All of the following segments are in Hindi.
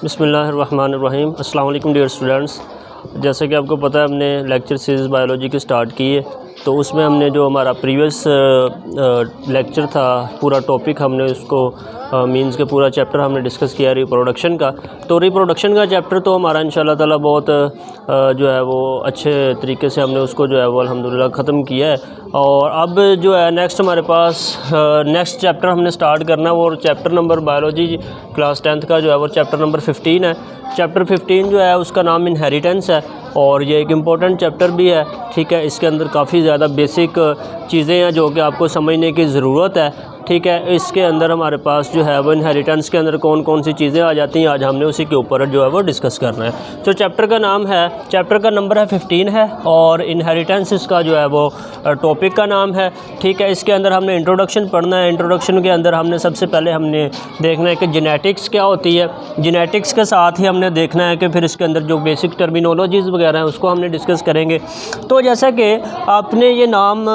बिस्मिल्लाहिर्रहमानिर्रहीम। अस्सलाम वालेकुम डियर स्टूडेंट्स। जैसे कि आपको पता है हमने लेक्चर सीरीज़ बायोलॉजी की स्टार्ट की है, तो उसमें हमने जो हमारा प्रीवियस लेक्चर था, पूरा टॉपिक हमने उसको मींस के पूरा चैप्टर हमने डिस्कस किया रिप्रोडक्शन का। तो रिप्रोडक्शन का चैप्टर तो हमारा इंशाल्लाह ताला बहुत जो है वो अच्छे तरीके से हमने उसको जो है वो अल्हम्दुलिल्लाह ख़त्म किया है। और अब जो है नेक्स्ट हमारे पास नेक्स्ट चैप्टर हमने स्टार्ट करना है, वो chapter number biology class 10th का जो है वो चैप्टर नंबर 15 है। चैप्टर 15 जो है उसका नाम इनहेरिटेंस है और ये एक इम्पॉर्टेंट चैप्टर भी है। ठीक है, इसके अंदर काफ़ी ज़्यादा बेसिक चीज़ें हैं जो कि आपको समझने की ज़रूरत है। ठीक है, इसके अंदर हमारे पास जो है वो इनहेरिटेंस के अंदर कौन कौन सी चीज़ें आ जाती हैं, आज हमने उसी के ऊपर जो है वो डिस्कस करना है। तो चैप्टर का नाम है, चैप्टर का नंबर है 15 है और इनहेरिटेंस इसका जो है वो टॉपिक का नाम है। ठीक है, इसके अंदर हमने इंट्रोडक्शन पढ़ना है। इंट्रोडक्शन के अंदर हमने सबसे पहले हमने देखना है कि जेनेटिक्स क्या होती है। जेनेटिक्स के साथ ही हमने देखना है कि फिर इसके अंदर जो बेसिक टर्मिनोलॉजीज़ वगैरह हैं उसको हमने डिस्कस करेंगे। तो जैसा कि आपने ये नाम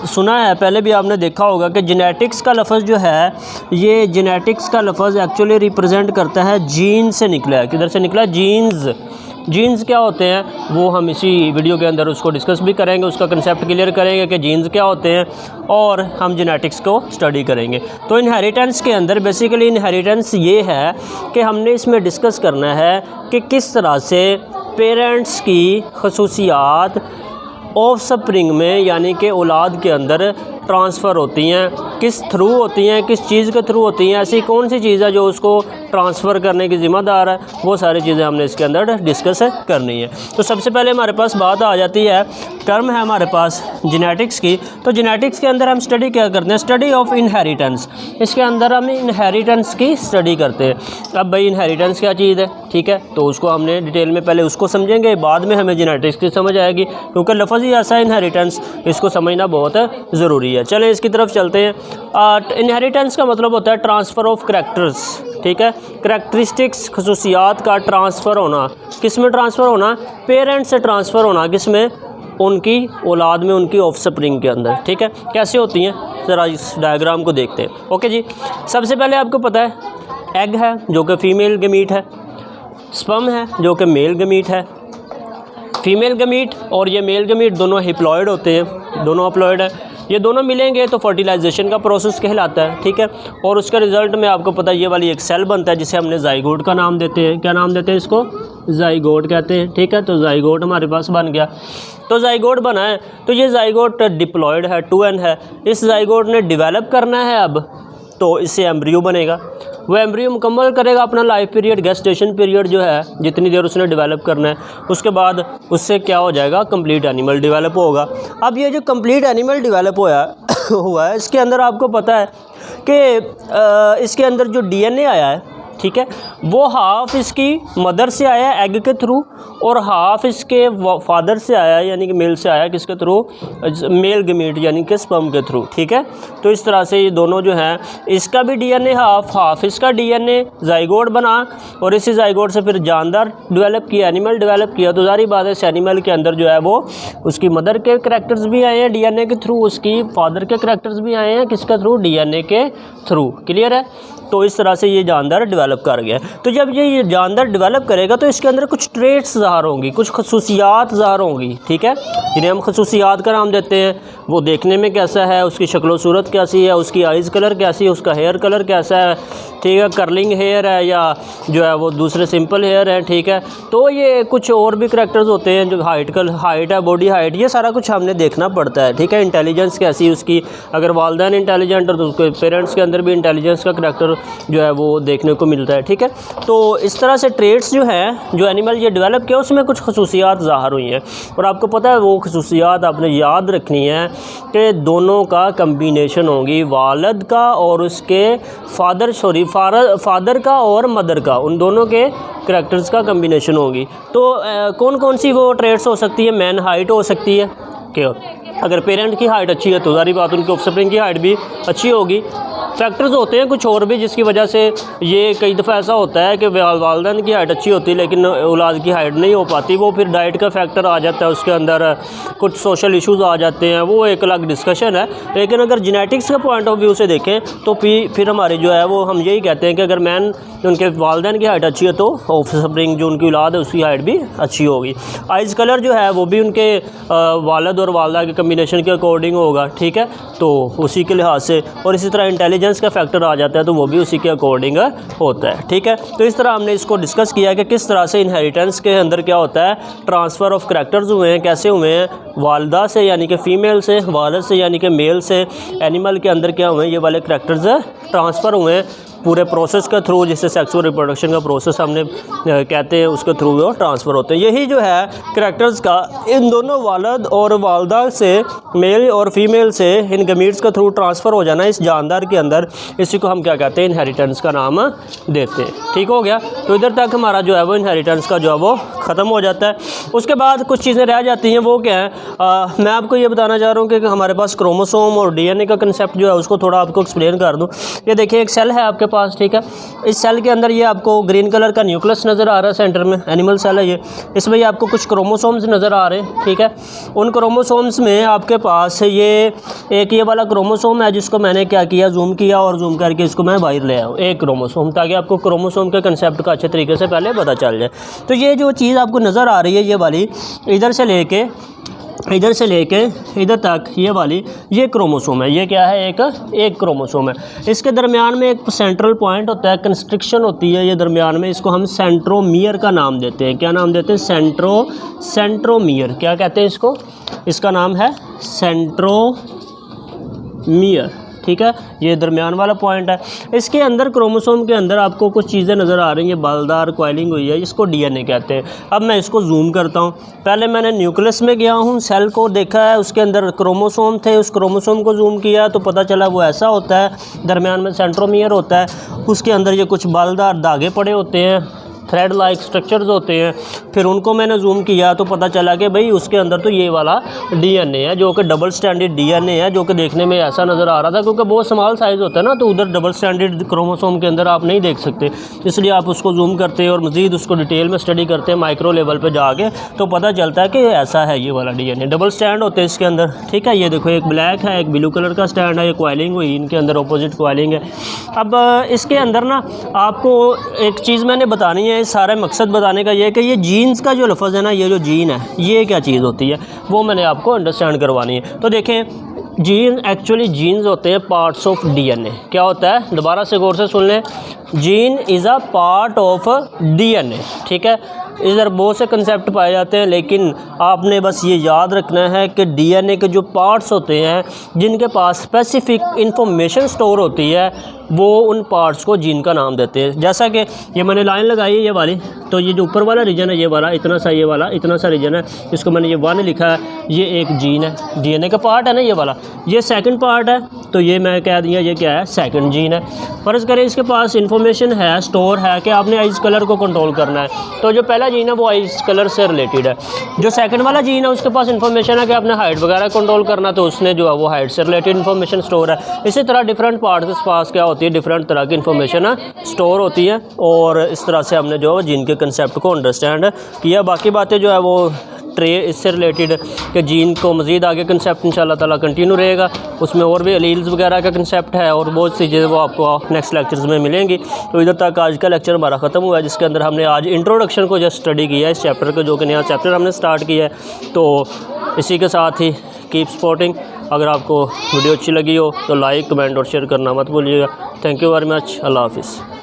सुना है, पहले भी आपने देखा होगा कि जेनेटिक्स का लफ्ज़ जो है, ये जेनेटिक्स का लफ्ज़ एक्चुअली रिप्रेजेंट करता है जीन से निकला है। किधर से निकला है? जीन्स। जीन्स क्या होते हैं वो हम इसी वीडियो के अंदर उसको डिस्कस भी करेंगे, उसका कंसेप्ट क्लियर करेंगे कि जीन्स क्या होते हैं और हम जेनेटिक्स को स्टडी करेंगे। तो इनहेरिटेंस के अंदर बेसिकली इनहेरिटेंस ये है कि हमने इसमें डिस्कस करना है कि किस तरह से पेरेंट्स की खसूसियात ऑफ स्प्रिंग में यानी कि औलाद के अंदर ट्रांसफ़र होती हैं, किस थ्रू होती हैं, किस चीज़ के थ्रू होती हैं, ऐसी कौन सी चीज़ है जो उसको ट्रांसफ़र करने की ज़िम्मेदार है, वो सारी चीज़ें हमने इसके अंदर डिस्कस करनी है। तो सबसे पहले हमारे पास बात आ जाती है, टर्म है हमारे पास जेनेटिक्स की। तो जेनेटिक्स के अंदर हम स्टडी क्या करते हैं? Study of inheritance. इसके अंदर हम इनहेरिटेंस की स्टडी करते हैं। अब भाई इनहेरिटेंस क्या चीज़ है? ठीक है, तो उसको हमने डिटेल में पहले उसको समझेंगे, बाद में हमें जेनेटिक्स की समझ आएगी, क्योंकि लफ्ज़ ही ऐसा है इनहेरिटेंस, इसको समझना बहुत ज़रूरी है। चलें इसकी तरफ चलते हैं। इनहेरिटेंस का मतलब होता है ट्रांसफ़र ऑफ करैक्टर्स। ठीक है, करैक्टरिस्टिक्स खसूसियात का ट्रांसफ़र होना। किस में ट्रांसफ़र होना? पेरेंट्स से ट्रांसफ़र होना। किस में? उनकी औलाद में, उनकी ऑफस्प्रिंग के अंदर। ठीक है, कैसे होती हैं ज़रा इस डायग्राम को देखते हैं। ओके जी, सबसे पहले आपको पता है एग है जो कि फ़ीमेल गमीट है, स्पर्म है जो कि मेल गमीट है। फीमेल गमीट और ये मेल गमीट दोनों हिप्लॉयड होते हैं, दोनों हप्लॉयड है। ये दोनों मिलेंगे तो फर्टिलाइजेशन का प्रोसेस कहलाता है। ठीक है, और उसका रिज़ल्ट में आपको पता है ये वाली एक सेल बनता है जिसे हमने ज़ाइगोट का नाम देते हैं। क्या नाम देते हैं इसको? ज़ाइगोट कहते हैं। ठीक है, तो ज़ाइगोट हमारे पास बन गया। तो ज़ाइगोट बना है, तो ये ज़ाइगोट डिप्लॉयड है, 2n है। इस ज़ाइगोट ने डेवलप करना है अब, तो इससे एम्ब्रियो बनेगा। वो एम्ब्रियो मुकम्मल करेगा अपना लाइफ पीरियड, गेस्टेशन पीरियड जो है, जितनी देर उसने डेवलप करना है। उसके बाद उससे क्या हो जाएगा? कंप्लीट एनिमल डेवलप होगा। अब ये जो कंप्लीट एनिमल डेवलप हुआ है, इसके अंदर आपको पता है कि इसके अंदर जो डीएनए आया है, ठीक है, वो हाफ इसकी मदर से आया है एग के थ्रू और हाफ इसके फादर से आया है यानी कि मेल से आया, किसके थ्रू? मेल गमीट यानी कि स्पर्म के थ्रू। ठीक है, तो इस तरह से ये दोनों जो हैं, इसका भी डीएनए हाफ इसका डीएनए ज़ाइगोट बना और इसी ज़ाइगोट से फिर जानदार डेवलप किया, एनिमल डेवलप किया। तो ज़ाहिर बात है इस एनिमल के अंदर जो है वो उसकी मदर के करैक्टर्स भी आए हैं डीएनए के थ्रू, उसकी फादर के करैक्टर्स भी आए हैं किसके थ्रू? डीएनए के थ्रू। क्लियर है? तो इस तरह से ये जानदार डेवलप कर गया। तो जब ये जानदार डेवलप करेगा तो इसके अंदर कुछ ट्रेट्स ज़ाहिर होंगी, कुछ खसूसियात ज़ाहिर होंगी। ठीक है, जिन्हें हम खसूसियात का नाम देते हैं। वो देखने में कैसा है, उसकी शक्ल सूरत कैसी है, उसकी आइज़ कलर कैसी है, उसका हेयर कलर कैसा है। ठीक है, कर्लिंग हेयर है या जो है वो दूसरे सिंपल हेयर है। ठीक है, तो ये कुछ और भी करैक्टर्स होते हैं, जो हाइट है, बॉडी हाइट, ये सारा कुछ हमने देखना पड़ता है। ठीक है, इंटेलिजेंस कैसी है उसकी, अगर वालिदैन इंटेलिजेंट है तो उसके पेरेंट्स के अंदर भी इंटेलिजेंस का करैक्टर जो है वो देखने को मिलता है। ठीक है, तो इस तरह से ट्रेट्स जो हैं, जो एनिमल ये डेवलप किया, उसमें कुछ खसूसियात ज़ाहिर हुई हैं। और आपको पता है वो खसूसियात आपने याद रखनी है कि दोनों का कम्बिनेशन होगी, वालिद का और उसके फादर का और मदर का, उन दोनों के करैक्टर्स का कम्बिनेशन होगी। तो कौन कौन सी वो ट्रेट्स हो सकती है? मैन हाइट हो सकती है, कि अगर पेरेंट की हाइट अच्छी है तो सारी बात उनकी ऑफस्प्रिंग की हाइट भी अच्छी होगी। फैक्टर्स होते हैं कुछ और भी जिसकी वजह से ये कई दफ़ा ऐसा होता है कि वालिदैन की हाइट अच्छी होती है लेकिन औलाद की हाइट नहीं हो पाती, वो फिर डाइट का फैक्टर आ जाता है, उसके अंदर कुछ सोशल इश्यूज़ आ जाते हैं, वो एक अलग डिस्कशन है। लेकिन अगर जेनेटिक्स के पॉइंट ऑफ व्यू से देखें तो फिर हमारी जो है वो हम यही कहते हैं कि अगर उनके वालिदैन की हाइट अच्छी है तो ऑफस्प्रिंग जो उनकी औलाद है उसकी हाइट भी अच्छी होगी। आइज़ कलर जो है वो भी उनके वालिद और वालदा के कम्बिनेशन के अकॉर्डिंग होगा, ठीक है, तो उसी के लिहाज से। और इसी तरह इंटेलिजेंस का फैक्टर आ जाता है तो वो भी उसी के अकॉर्डिंग होता है, ठीक है। तो इस तरह हमने इसको डिस्कस किया कि किस तरह से इनहेरिटेंस के अंदर क्या होता है, ट्रांसफ़र ऑफ करैक्टर्स हुए हैं, कैसे हुए हैं, वालदा से यानी कि फ़ीमेल से, वालिद से यानी कि मेल से, एनिमल के अंदर क्या हुए हैं, ये वाले करैक्टर्स ट्रांसफ़र हुए हैं पूरे प्रोसेस के थ्रू, जिससे सेक्सुअल रिप्रोडक्शन का प्रोसेस हमने कहते हैं, उसके थ्रू वो ट्रांसफ़र होते हैं। यही जो है करैक्टर्स का इन दोनों वालिद और वालदा से, मेल और फीमेल से इन गमीट्स के थ्रू ट्रांसफ़र हो जाना इस जानदार के अंदर, इसी को हम क्या कहते हैं, इनहेरिटेंस का नाम देते हैं। ठीक हो गया। तो इधर तक हमारा जो है वो इनहेरिटेंस का जो है वो ख़त्म हो जाता है। उसके बाद कुछ चीज़ें रह जाती हैं, वो क्या है, मैं आपको ये बताना चाह रहा हूँ कि हमारे पास क्रोमोसोम और डीएनए का कंसेप्ट जो है उसको थोड़ा आपको एक्सप्लेन कर दूँ। ये देखिए एक सेल है आपके पास, ठीक है, इस सेल के अंदर ये आपको ग्रीन कलर का न्यूक्लियस नज़र आ रहा है सेंटर में, एनिमल सेल है ये। इसमें ये आपको कुछ क्रोमोसोम्स नज़र आ रहे हैं, ठीक है। उन क्रोमोसोम्स में आपके पास ये एक ये वाला क्रोमोसोम है जिसको मैंने क्या किया, जूम किया और जूम करके इसको मैं बाहर ले आऊँ, एक क्रोमोसोम, ताकि आपको क्रोमोसोम के कंसेप्ट का अच्छे तरीके से पहले पता चल जाए। तो ये जो चीज़ आपको नज़र आ रही है ये वाली, इधर से लेके इधर तक ये वाली, ये क्रोमोसोम है। ये क्या है, एक क्रोमोसोम है। इसके दरमियान में एक सेंट्रल पॉइंट होता है, कंस्ट्रिक्शन होती है ये दरमियान में, इसको हम सेंट्रोमियर का नाम देते हैं। क्या नाम देते हैं, सेंट्रोमियर। क्या कहते हैं इसको, इसका नाम है सेंट्रोमियर, ठीक है। ये दरमियान वाला पॉइंट है। इसके अंदर क्रोमोसोम के अंदर आपको कुछ चीज़ें नज़र आ रही हैं, बालदार कॉइलिंग हुई है, इसको डीएनए कहते हैं। अब मैं इसको जूम करता हूँ। पहले मैंने न्यूक्लियस में गया हूँ, सेल को देखा है, उसके अंदर क्रोमोसोम थे, उस क्रोमोसोम को जूम किया तो पता चला वो ऐसा होता है, दरमियान में सेंट्रोमियर होता है, उसके अंदर ये कुछ बालदार धागे पड़े होते हैं, थ्रेड लाइक स्ट्रक्चर्स होते हैं। फिर उनको मैंने जूम किया तो पता चला कि भाई उसके अंदर तो ये वाला डीएनए है, जो कि डबल स्टैंडर्ड डीएनए है, जो कि देखने में ऐसा नज़र आ रहा था, क्योंकि बहुत स्मॉल साइज़ होता है ना, तो उधर डबल स्टैंडर्ड क्रोमोसोम के अंदर आप नहीं देख सकते, इसलिए आप उसको जूम करते हैं और मज़ीद उसको डिटेल में स्टडी करते हैं माइक्रो लेवल पर जाके, तो पता चलता है कि ऐसा है, ये वाला डीएनए डबल स्टैंड होते हैं इसके अंदर, ठीक है। ये देखो एक ब्लैक है, एक ब्लू कलर का स्टैंड है, ये कॉइलिंग हुई, इनके अंदर अपोजिट कॉइलिंग है। अब इसके अंदर ना आपको एक चीज़ मैंने बतानी है, सारा मकसद बताने का ये है कि ये जीन्स का जो लफ्ज़ है ना, ये जो जीन है ये क्या चीज़ होती है, वो मैंने आपको अंडरस्टैंड करवानी है। तो देखें, जीन एक्चुअली जीन्स होते हैं पार्ट्स ऑफ डीएनए। क्या होता है, दोबारा से गौर से सुन लें, gene is a part of DNA, ठीक है। इधर बहुत से कंसेप्ट पाए जाते हैं, लेकिन आपने बस ये याद रखना है कि डीएनए के जो पार्ट्स होते हैं जिनके पास स्पेसिफिक इंफॉर्मेशन स्टोर होती है, वो उन पार्ट्स को जीन का नाम देते हैं। जैसा कि ये मैंने लाइन लगाई है ये वाली, तो ये जो ऊपर वाला रीजन है, ये वाला इतना सा, ये वाला इतना सा रीजन है, इसको मैंने ये 1 लिखा है, ये एक जीन है, डीएनए का पार्ट है ना ये वाला। ये सेकंड पार्ट है, तो ये मैं कह दिया ये क्या है, सेकंड जीन है। फ़र्ज़ करें इसके पास इंफॉर्मेशन है, स्टोर है कि आपने आइज़ कलर को कंट्रोल करना है, तो जो पहला जीन है वो आइज़ कलर से रिलेटेड है। जो सेकंड वाला जीन है उसके पास इंफॉर्मेशन है कि आपने हाइट वगैरह कंट्रोल करना, तो उसने जो है वो हाइट से रिलेटेड इंफॉर्मेशन स्टोर है। इसी तरह डिफरेंट पार्ट्स के पास क्या होती है, डिफरेंट तरह की इंफॉर्मेशन स्टोर होती है, और इस तरह से हमने जो है जीन के कंसेप्ट को अंडरस्टैंड किया। बाकी बातें जो है वो इससे रिलेटेड कि जीन को मज़ीद आगे कंसेप्ट इंशाल्लाह ताला कंटिन्यू रहेगा, उसमें और भी अलील्स वगैरह का कंसेप्ट है और बहुत सी चीज़ें वो आपको नेक्स्ट लेक्चर्स में मिलेंगी। तो इधर तक आज का लेक्चर हमारा ख़त्म हुआ है, जिसके अंदर हमने आज इंट्रोडक्शन को जस्ट स्टडी किया है इस चैप्टर का, जो कि नया चैप्टर हमने स्टार्ट किया है। तो इसी के साथ ही कीप सपोर्टिंग। अगर आपको वीडियो अच्छी लगी हो तो लाइक, कमेंट और शेयर करना मत भूलिएगा। Thank you very much. अल्लाह हाफिज़।